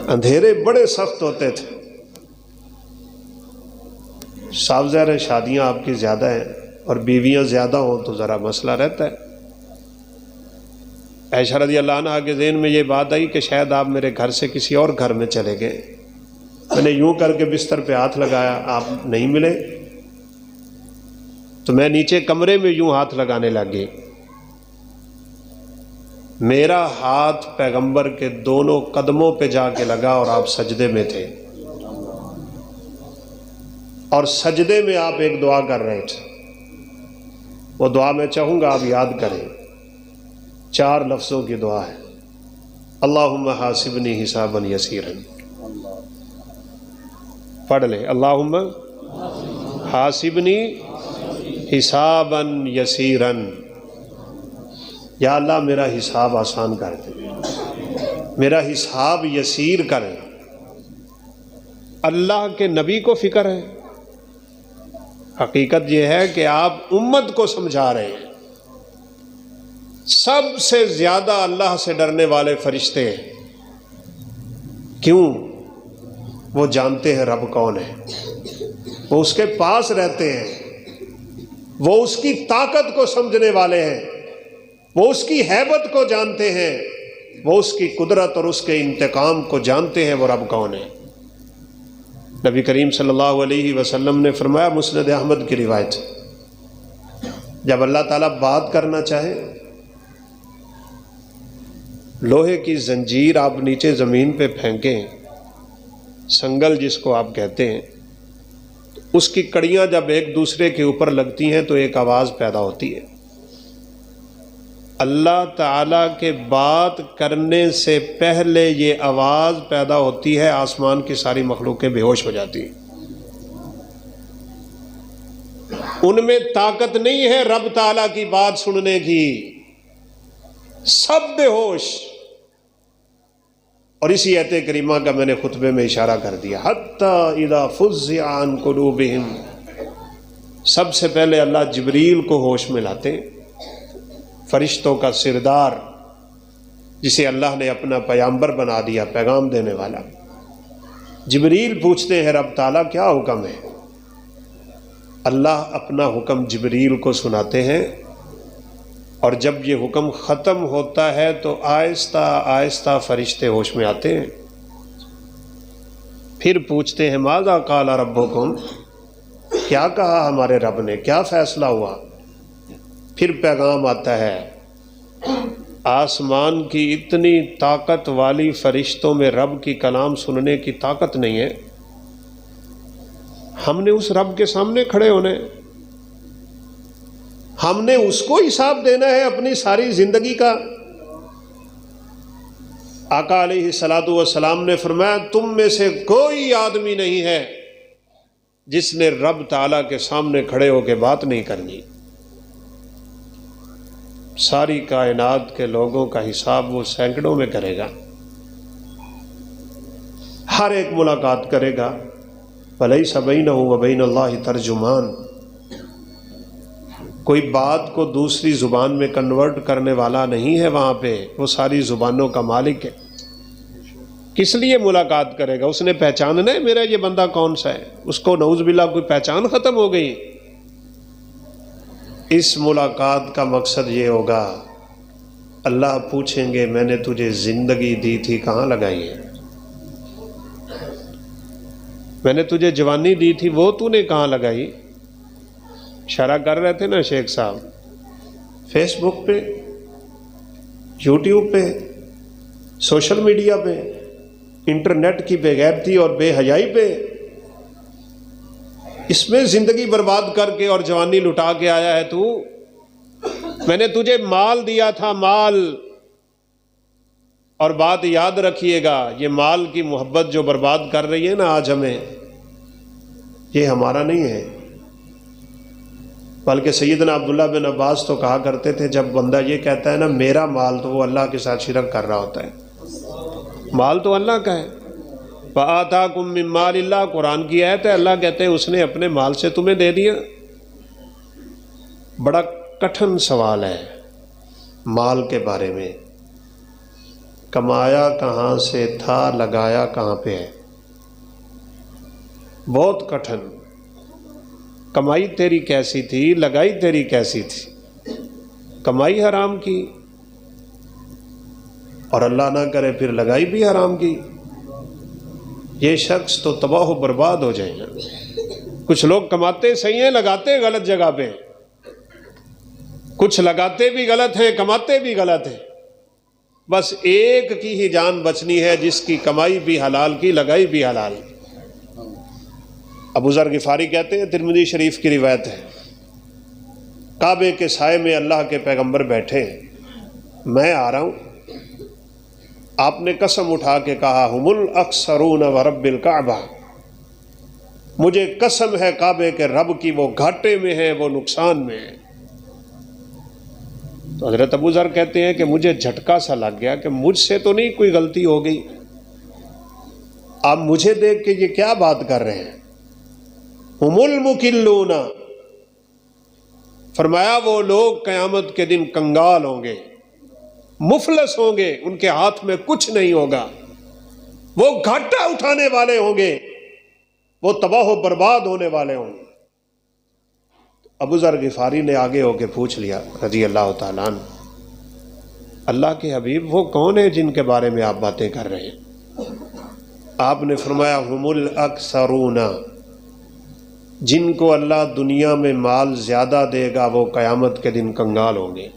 اندھیرے بڑے سخت ہوتے تھے. صاف ظاہر ہے شادیاں آپ کی زیادہ ہیں اور بیویاں زیادہ ہوں تو ذرا مسئلہ رہتا ہے. عائشہ رضی اللہ عنہا کے ذہن میں یہ بات آئی کہ شاید آپ میرے گھر سے کسی اور گھر میں چلے گئے. میں نے یوں کر کے بستر پہ ہاتھ لگایا, آپ نہیں ملے, تو میں نیچے کمرے میں یوں ہاتھ لگانے لگی. میرا ہاتھ پیغمبر کے دونوں قدموں پہ جا کے لگا اور آپ سجدے میں تھے, اور سجدے میں آپ ایک دعا کر رہے تھے. وہ دعا میں چاہوں گا آپ یاد کریں, 4 لفظوں کی دعا ہے. اللہم حاسبنی حسابا یسیرا. پڑھ لیں, اللہم حاسبنی حسابا یسیرا. یا اللہ میرا حساب آسان کر دے, میرا حساب یسیر کر. اللہ کے نبی کو فکر ہے. حقیقت یہ ہے کہ آپ امت کو سمجھا رہے ہیں. سب سے زیادہ اللہ سے ڈرنے والے فرشتے ہیں. کیوں؟ وہ جانتے ہیں رب کون ہے, وہ اس کے پاس رہتے ہیں, وہ اس کی طاقت کو سمجھنے والے ہیں, وہ اس کی ہیبت کو جانتے ہیں, وہ اس کی قدرت اور اس کے انتقام کو جانتے ہیں. وہ رب کون ہے؟ نبی کریم صلی اللہ علیہ وسلم نے فرمایا, مسند احمد کی روایت, جب اللہ تعالیٰ بات کرنا چاہے, لوہے کی زنجیر آپ نیچے زمین پہ پھینکیں, سنگل جس کو آپ کہتے ہیں, اس کی کڑیاں جب ایک دوسرے کے اوپر لگتی ہیں تو ایک آواز پیدا ہوتی ہے. اللہ تعالیٰ کے بات کرنے سے پہلے یہ آواز پیدا ہوتی ہے, آسمان کی ساری مخلوقیں بے ہوش ہو جاتی ہیں. ان میں طاقت نہیں ہے رب تعالیٰ کی بات سننے کی, سب بے ہوش. اور اسی آیت کریمہ کا میں نے خطبے میں اشارہ کر دیا, حتی اذا فزع عن قلوبہم. سب سے پہلے اللہ جبریل کو ہوش میں لاتے ہیں, فرشتوں کا سردار جسے اللہ نے اپنا پیامبر بنا دیا, پیغام دینے والا. جبریل پوچھتے ہیں رب تعالیٰ کیا حکم ہے؟ اللہ اپنا حکم جبریل کو سناتے ہیں, اور جب یہ حکم ختم ہوتا ہے تو آہستہ آہستہ فرشتے ہوش میں آتے ہیں. پھر پوچھتے ہیں ماذا قال ربکم, کیا کہا ہمارے رب نے, کیا فیصلہ ہوا؟ پھر پیغام آتا ہے. آسمان کی اتنی طاقت والی فرشتوں میں رب کی کلام سننے کی طاقت نہیں ہے. ہم نے اس رب کے سامنے کھڑے ہونے, ہم نے اس کو حساب دینا ہے اپنی ساری زندگی کا. آقا علیہ الصلوۃ والسلام نے فرمایا, تم میں سے کوئی آدمی نہیں ہے جس نے رب تعالیٰ کے سامنے کھڑے ہو کے بات نہیں کرنی. ساری کائنات کے لوگوں کا حساب وہ سینکڑوں میں کرے گا, ہر ایک ملاقات کرے گا. فَلَيْسَ بَيْنَهُ وَبَيْنَ اللَّهِ تَرْجُمَانٌ. کوئی بات کو دوسری زبان میں کنورٹ کرنے والا نہیں ہے وہاں پہ, وہ ساری زبانوں کا مالک ہے. کس لیے ملاقات کرے گا؟ اس نے پہچاننا ہے میرا یہ بندہ کون سا ہے. اس کو نعوذ باللہ کوئی پہچان ختم ہو گئی. اس ملاقات کا مقصد یہ ہوگا, اللہ پوچھیں گے میں نے تجھے زندگی دی تھی کہاں لگائی ہے, میں نے تجھے جوانی دی تھی وہ تو نے کہاں لگائی. اشارہ کر رہے تھے نا شیخ صاحب, فیس بک پہ, یوٹیوب پہ, سوشل میڈیا پہ, انٹرنیٹ کی بے غیرتی اور بے حیائی پہ, اس میں زندگی برباد کر کے اور جوانی لٹا کے آیا ہے تو. میں نے تجھے مال دیا تھا, مال. اور بات یاد رکھیے گا, یہ مال کی محبت جو برباد کر رہی ہے نا آج ہمیں, یہ ہمارا نہیں ہے. بلکہ سیدنا عبداللہ بن عباس تو کہا کرتے تھے, جب بندہ یہ کہتا ہے نا میرا مال, تو وہ اللہ کے ساتھ شرک کر رہا ہوتا ہے. مال تو اللہ کا ہے. فَآتَاكُم مِّن مَّالِ اللَّهِ, قرآن کی آیت ہے, اللہ کہتے ہیں اس نے اپنے مال سے تمہیں دے دیا. بڑا کٹھن سوال ہے مال کے بارے میں, کمایا کہاں سے تھا، لگایا کہاں پہ ہے؟ بہت کٹھن. کمائی تیری کیسی تھی، لگائی تیری کیسی تھی؟ کمائی حرام کی اور اللہ نہ کرے پھر لگائی بھی حرام کی. یہ شخص تو تباہ و برباد ہو جائے گا. کچھ لوگ کماتے صحیح ہیں، لگاتے غلط جگہ پہ. کچھ لگاتے بھی غلط ہیں، کماتے بھی غلط ہیں. بس ایک کی ہی جان بچنی ہے جس کی کمائی بھی حلال کی، لگائی بھی حلال. ابو ذر غفاری کہتے ہیں، ترمذی شریف کی روایت ہے، کعبے کے سائے میں اللہ کے پیغمبر بیٹھے ہیں، میں آ رہا ہوں. آپ نے قسم اٹھا کے کہا، ہم الاکثرون ورب الکعبہ، مجھے قسم ہے کعبے کے رب کی، وہ گھاٹے میں ہے، وہ نقصان میں ہے. تو حضرت ابو ذر کہتے ہیں کہ مجھے جھٹکا سا لگ گیا کہ مجھ سے تو نہیں کوئی غلطی ہو گئی، آپ مجھے دیکھ کے یہ کیا بات کر رہے ہیں؟ ہم المکلون، فرمایا وہ لوگ قیامت کے دن کنگال ہوں گے، مفلس ہوں گے، ان کے ہاتھ میں کچھ نہیں ہوگا، وہ گھاٹا اٹھانے والے ہوں گے، وہ تباہ و برباد ہونے والے ہوں گے. ابو ذر غفاری نے آگے ہو کے پوچھ لیا رضی اللہ تعالیٰ عنہ، اللہ کے حبیب وہ کون ہے جن کے بارے میں آپ باتیں کر رہے ہیں؟ آپ نے فرمایا، ہم الاکثرون، جن کو اللہ دنیا میں مال زیادہ دے گا وہ قیامت کے دن کنگال ہوں گے.